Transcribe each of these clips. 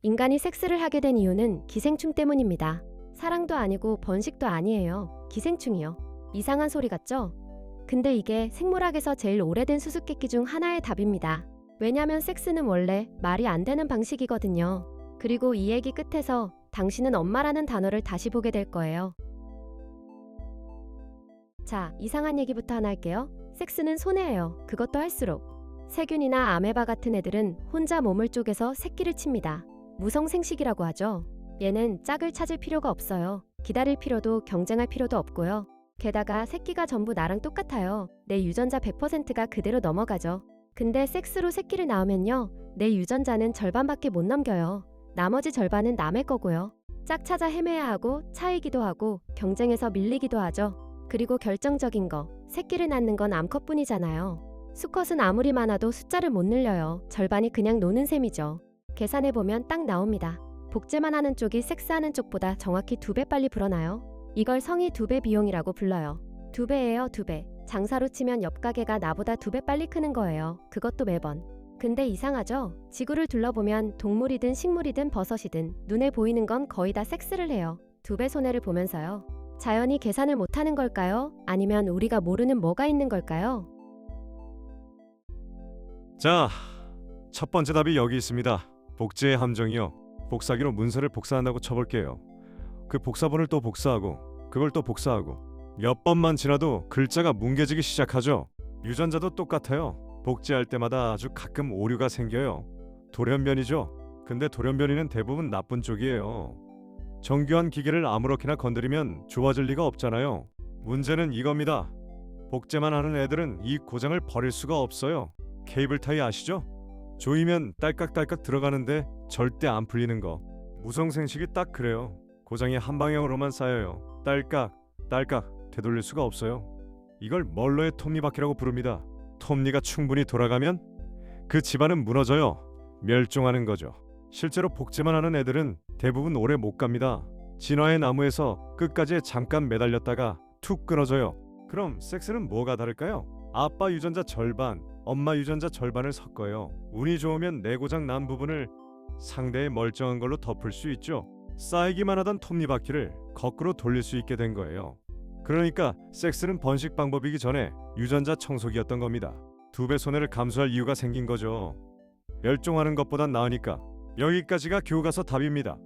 인간이 섹스를 하게 된 이유는 기생충 때문입니다. 사랑도 아니고 번식도 아니에요. 기생충이요. 이상한 소리 같죠? 근데 이게 생물학에서 제일 오래된 수수께끼 중 하나의 답입니다. 왜냐면 섹스는 원래 말이 안 되는 방식이거든요. 그리고 이 얘기 끝에서 당신은 엄마라는 단어를 다시 보게 될 거예요. 자, 이상한 얘기부터 하나 할게요. 섹스는 손해예요. 그것도 할수록. 세균이나 아메바 같은 애들은 혼자 몸을 쪼개서 새끼를 칩니다. 무성생식이라고 하죠. 얘는 짝을 찾을 필요가 없어요. 기다릴 필요도 경쟁할 필요도 없고요. 게다가 새끼가 전부 나랑 똑같아요. 내 유전자 100%가 그대로 넘어가죠. 근데 섹스로 새끼를 낳으면요. 내 유전자는 절반밖에 못 넘겨요. 나머지 절반은 남의 거고요. 짝 찾아 헤매야 하고 차이기도 하고 경쟁에서 밀리기도 하죠. 그리고 결정적인 거, 새끼를 낳는 건 암컷뿐이잖아요. 수컷은 아무리 많아도 숫자를 못 늘려요. 절반이 그냥 노는 셈이죠. 계산해보면 딱 나옵니다. 복제만 하는 쪽이 섹스하는 쪽보다 정확히 2배 빨리 불어나요. 이걸 성의 2배 비용이라고 불러요. 2배예요, 2배. 장사로 치면 옆 가게가 나보다 2배 빨리 크는 거예요. 그것도 매번. 근데 이상하죠? 지구를 둘러보면 동물이든 식물이든 버섯이든 눈에 보이는 건 거의 다 섹스를 해요. 2배 손해를 보면서요. 자연이 계산을 못하는 걸까요? 아니면 우리가 모르는 뭐가 있는 걸까요? 자, 첫 번째 답이 여기 있습니다. 복제의 함정이요. 복사기로 문서를 복사한다고 쳐볼게요. 그 복사본을 또 복사하고 그걸 또 복사하고 몇 번만 지나도 글자가 뭉개지기 시작하죠. 유전자도 똑같아요. 복제할 때마다 아주 가끔 오류가 생겨요. 돌연변이죠. 근데 돌연변이는 대부분 나쁜 쪽이에요. 정교한 기계를 아무렇게나 건드리면 좋아질 리가 없잖아요. 문제는 이겁니다. 복제만 하는 애들은 이 고장을 버릴 수가 없어요. 케이블 타이 아시죠? 조이면 딸깍딸깍 들어가는데 절대 안 풀리는 거. 무성생식이 딱 그래요. 고장이 한 방향으로만 쌓여요. 딸깍 딸깍 되돌릴 수가 없어요. 이걸 멀로의 톱니바퀴라고 부릅니다. 톱니가 충분히 돌아가면 그 집안은 무너져요. 멸종하는 거죠. 실제로 복제만 하는 애들은 대부분 오래 못 갑니다. 진화의 나무에서 끝까지 잠깐 매달렸다가 툭 끊어져요. 그럼 섹스는 뭐가 다를까요? 아빠 유전자 절반, 엄마 유전자 절반을 섞어요. 운이 좋으면 내고장 난 부분을 상대의 멀쩡한 걸로 덮을 수 있죠. 쌓이기만 하던 톱니바퀴를 거꾸로 돌릴 수 있게 된 거예요. 그러니까 섹스는 번식 방법이기 전에 유전자 청소기였던 겁니다. 2배 손해를 감수할 이유가 생긴 거죠. 멸종하는 것보단 나으니까. 여기까지가 교과서 답입니다.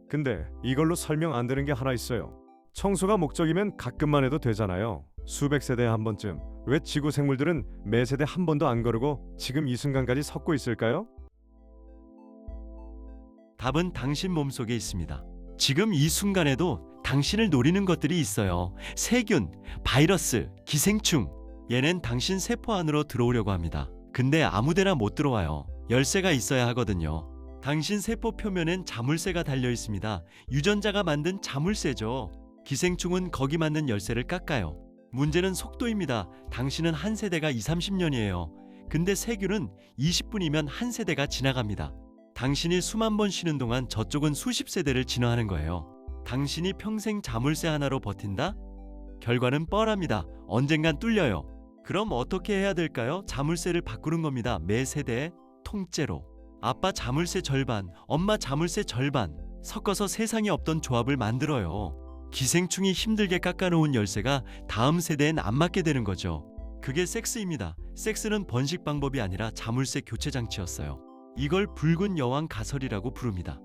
근데 이걸로 설명 안 되는 게 하나 있어요. 청소가 목적이면 가끔만 해도 되잖아요. 수백 세대에 한 번쯤. 왜 지구 생물들은 매 세대 한 번도 안 거르고 지금 이 순간까지 섰고 있을까요? 답은 당신 몸속에 있습니다. 지금 이 순간에도 당신을 노리는 것들이 있어요. 세균, 바이러스, 기생충. 얘는 당신 세포 안으로 들어오려고 합니다. 근데 아무데나 못 들어와요. 열쇠가 있어야 하거든요. 당신 세포 표면엔 자물쇠가 달려 있습니다. 유전자가 만든 자물쇠죠. 기생충은 거기 맞는 열쇠를 깎아요. 문제는 속도입니다. 당신은 한 세대가 20-30년이에요. 근데 세균은 20분이면 한 세대가 지나갑니다. 당신이 수만 번 쉬는 동안 저쪽은 수십 세대를 진화하는 거예요. 당신이 평생 자물쇠 하나로 버틴다? 결과는 뻔합니다. 언젠간 뚫려요. 그럼 어떻게 해야 될까요? 자물쇠를 바꾸는 겁니다. 매 세대에 통째로. 아빠 자물쇠 절반, 엄마 자물쇠 절반 섞어서 세상에 없던 조합을 만들어요. 기생충이 힘들게 깎아놓은 열쇠가 다음 세대엔 안 맞게 되는 거죠. 그게 섹스입니다. 섹스는 번식 방법이 아니라 자물쇠 교체 장치였어요. 이걸 붉은 여왕 가설이라고 부릅니다.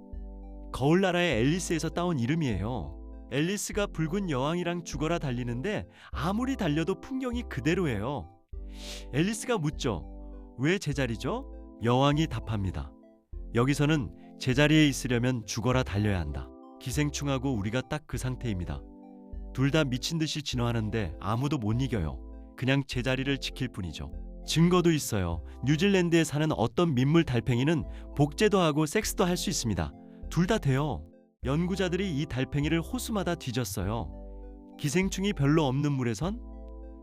거울나라의 앨리스에서 따온 이름이에요. 앨리스가 붉은 여왕이랑 죽어라 달리는데 아무리 달려도 풍경이 그대로예요. 앨리스가 묻죠. 왜 제자리죠? 여왕이 답합니다. 여기서는 제자리에 있으려면 죽어라 달려야 한다. 기생충하고 우리가 딱 그 상태입니다. 둘 다 미친 듯이 진화하는데 아무도 못 이겨요. 그냥 제자리를 지킬 뿐이죠. 증거도 있어요. 뉴질랜드에 사는 어떤 민물 달팽이는 복제도 하고 섹스도 할 수 있습니다. 둘 다 돼요. 연구자들이 이 달팽이를 호수마다 뒤졌어요. 기생충이 별로 없는 물에선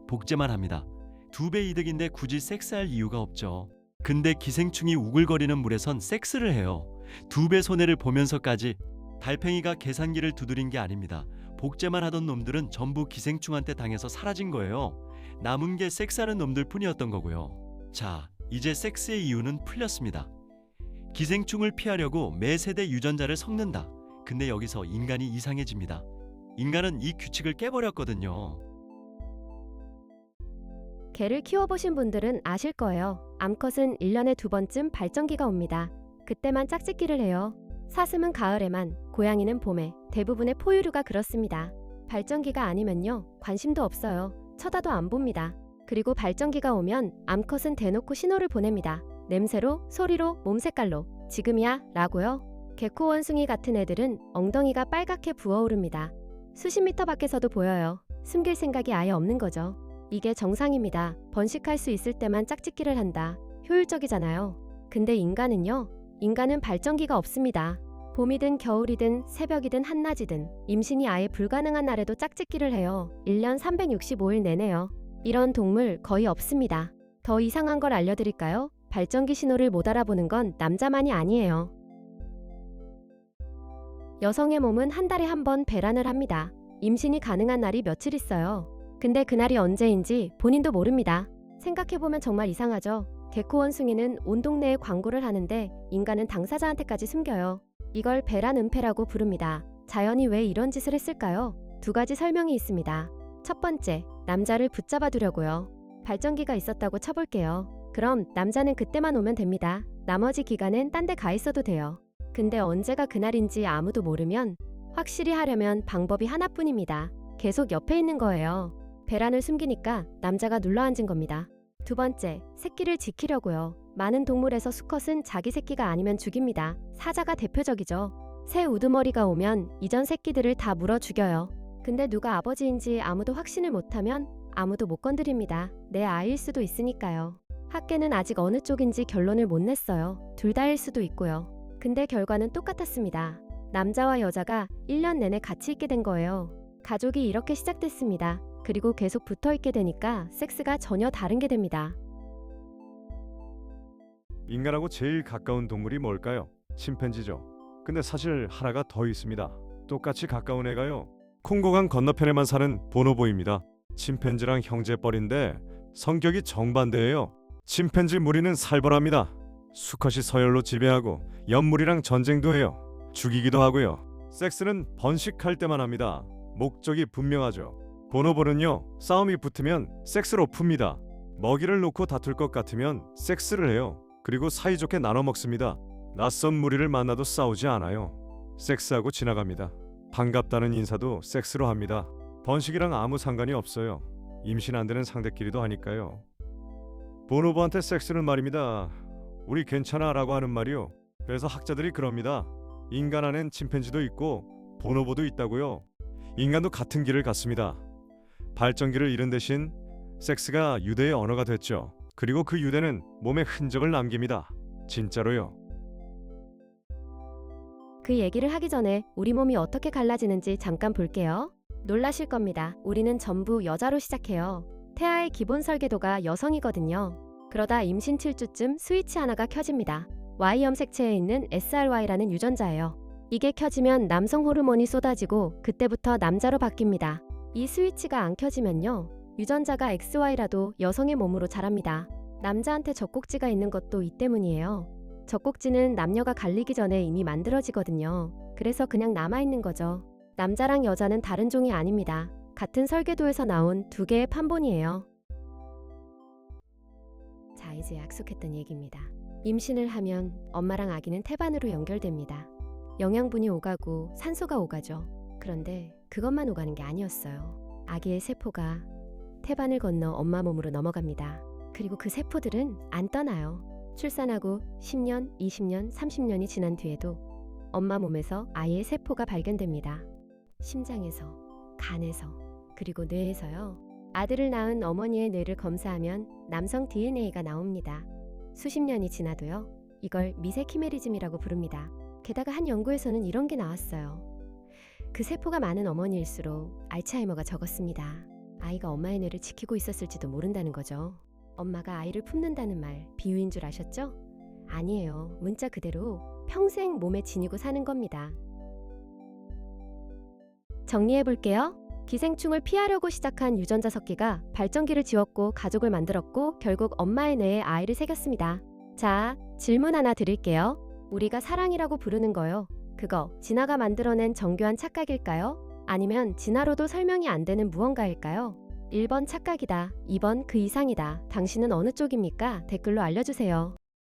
복제만 합니다. 2배 이득인데 굳이 섹스할 이유가 없죠. 근데 기생충이 우글거리는 물에선 섹스를 해요. 2배 손해를 보면서까지. 달팽이가 계산기를 두드린 게 아닙니다. 복제만 하던 놈들은 전부 기생충한테 당해서 사라진 거예요. 남은 게 섹스하는 놈들 뿐이었던 거고요. 자, 이제 섹스의 이유는 풀렸습니다. 기생충을 피하려고 매 세대 유전자를 섞는다. 근데 여기서 인간이 이상해집니다. 인간은 이 규칙을 깨버렸거든요. 개를 키워보신 분들은 아실 거예요. 암컷은 1년에 2번쯤 발정기가 옵니다. 그때만 짝짓기를 해요. 사슴은 가을에만, 고양이는 봄에, 대부분의 포유류가 그렇습니다. 발정기가 아니면요, 관심도 없어요. 쳐다도 안 봅니다. 그리고 발정기가 오면 암컷은 대놓고 신호를 보냅니다. 냄새로, 소리로, 몸 색깔로. 지금이야 라고요. 개코 원숭이 같은 애들은 엉덩이가 빨갛게 부어오릅니다. 수십 미터 밖에서도 보여요. 숨길 생각이 아예 없는 거죠. 이게 정상입니다. 번식할 수 있을 때만 짝짓기를 한다. 효율적이잖아요. 근데 인간은요? 인간은 발정기가 없습니다. 봄이든 겨울이든 새벽이든 한낮이든 임신이 아예 불가능한 날에도 짝짓기를 해요. 1년 365일 내내요. 이런 동물 거의 없습니다. 더 이상한 걸 알려드릴까요? 발정기 신호를 못 알아보는 건 남자만이 아니에요. 여성의 몸은 한 달에 한 번 배란을 합니다. 임신이 가능한 날이 며칠 있어요. 근데 그날이 언제인지 본인도 모릅니다. 생각해보면 정말 이상하죠? 개코 원숭이는 온 동네에 광고를 하는데 인간은 당사자한테까지 숨겨요. 이걸 배란 은폐라고 부릅니다. 자연이 왜 이런 짓을 했을까요? 2가지 설명이 있습니다. 첫 번째, 남자를 붙잡아 두려고요. 발정기가 있었다고 쳐볼게요. 그럼 남자는 그때만 오면 됩니다. 나머지 기간은 딴 데 가 있어도 돼요. 근데 언제가 그날인지 아무도 모르면 확실히 하려면 방법이 하나뿐입니다. 계속 옆에 있는 거예요. 배란을 숨기니까 남자가 눌러앉은 겁니다. 2번째, 새끼를 지키려고요. 많은 동물에서 수컷은 자기 새끼가 아니면 죽입니다. 사자가 대표적이죠. 새 우두머리가 오면 이전 새끼들을 다 물어 죽여요. 근데 누가 아버지인지 아무도 확신을 못하면 아무도 못 건드립니다. 내 아이일 수도 있으니까요. 학계는 아직 어느 쪽인지 결론을 못 냈어요. 둘 다일 수도 있고요. 근데 결과는 똑같았습니다. 남자와 여자가 1년 내내 같이 있게 된 거예요. 가족이 이렇게 시작됐습니다. 그리고 계속 붙어 있게 되니까 섹스가 전혀 다른 게 됩니다. 인간하고 제일 가까운 동물이 뭘까요? 침팬지죠. 근데 사실 하나가 더 있습니다. 똑같이 가까운 애가요. 콩고강 건너편에만 사는 보노보입니다. 침팬지랑 형제뻘인데 성격이 정반대예요. 침팬지 무리는 살벌합니다. 수컷이 서열로 지배하고 옆무리랑 전쟁도 해요. 죽이기도 하고요. 섹스는 번식할 때만 합니다. 목적이 분명하죠. 보노보는요, 싸움이 붙으면 섹스로 풉니다. 먹이를 놓고 다툴 것 같으면 섹스를 해요. 그리고 사이좋게 나눠 먹습니다. 낯선 무리를 만나도 싸우지 않아요. 섹스하고 지나갑니다. 반갑다는 인사도 섹스로 합니다. 번식이랑 아무 상관이 없어요. 임신 안 되는 상대끼리도 하니까요. 보노보한테 섹스는 말입니다. 우리 괜찮아 라고 하는 말이요. 그래서 학자들이 그럽니다. 인간 안엔 침팬지도 있고 보노보도 있다고요. 인간도 같은 길을 갔습니다. 발정기를 잃은 대신 섹스가 유대의 언어가 됐죠. 그리고 그 유대는 몸에 흔적을 남깁니다. 진짜로요. 그 얘기를 하기 전에 우리 몸이 어떻게 갈라지는지 잠깐 볼게요. 놀라실 겁니다. 우리는 전부 여자로 시작해요. 태아의 기본 설계도가 여성이거든요. 그러다 임신 7주쯤 스위치 하나가 켜집니다. Y 염색체에 있는 SRY라는 유전자예요. 이게 켜지면 남성 호르몬이 쏟아지고 그때부터 남자로 바뀝니다. 이 스위치가 안 켜지면요, 유전자가 XY라도 여성의 몸으로 자랍니다. 남자한테 젖꼭지가 있는 것도 이 때문이에요. 젖꼭지는 남녀가 갈리기 전에 이미 만들어지거든요. 그래서 그냥 남아있는 거죠. 남자랑 여자는 다른 종이 아닙니다. 같은 설계도에서 나온 2개의 판본이에요. 자, 이제 약속했던 얘기입니다. 임신을 하면 엄마랑 아기는 태반으로 연결됩니다. 영양분이 오가고 산소가 오가죠. 그런데 그것만 오가는 게 아니었어요. 아기의 세포가 태반을 건너 엄마 몸으로 넘어갑니다. 그리고 그 세포들은 안 떠나요. 출산하고 10년, 20년, 30년이 지난 뒤에도 엄마 몸에서 아이의 세포가 발견됩니다. 심장에서, 간에서, 그리고 뇌에서요. 아들을 낳은 어머니의 뇌를 검사하면 남성 DNA가 나옵니다. 수십 년이 지나도요. 이걸 미세 키메리즘이라고 부릅니다. 게다가 한 연구에서는 이런 게 나왔어요. 그 세포가 많은 어머니일수록 알츠하이머가 적었습니다. 아이가 엄마의 뇌를 지키고 있었을지도 모른다는 거죠. 엄마가 아이를 품는다는 말 비유인 줄 아셨죠? 아니에요. 문자 그대로 평생 몸에 지니고 사는 겁니다. 정리해볼게요. 기생충을 피하려고 시작한 유전자 섞기가 발정기를 지웠고 가족을 만들었고 결국 엄마의 뇌에 아이를 새겼습니다. 자, 질문 하나 드릴게요. 우리가 사랑이라고 부르는 거요. 그거 진아가 만들어낸 정교한 착각일까요? 아니면 진아로도 설명이 안 되는 무언가일까요? 1번 착각이다. 2번 그 이상이다. 당신은 어느 쪽입니까? 댓글로 알려주세요.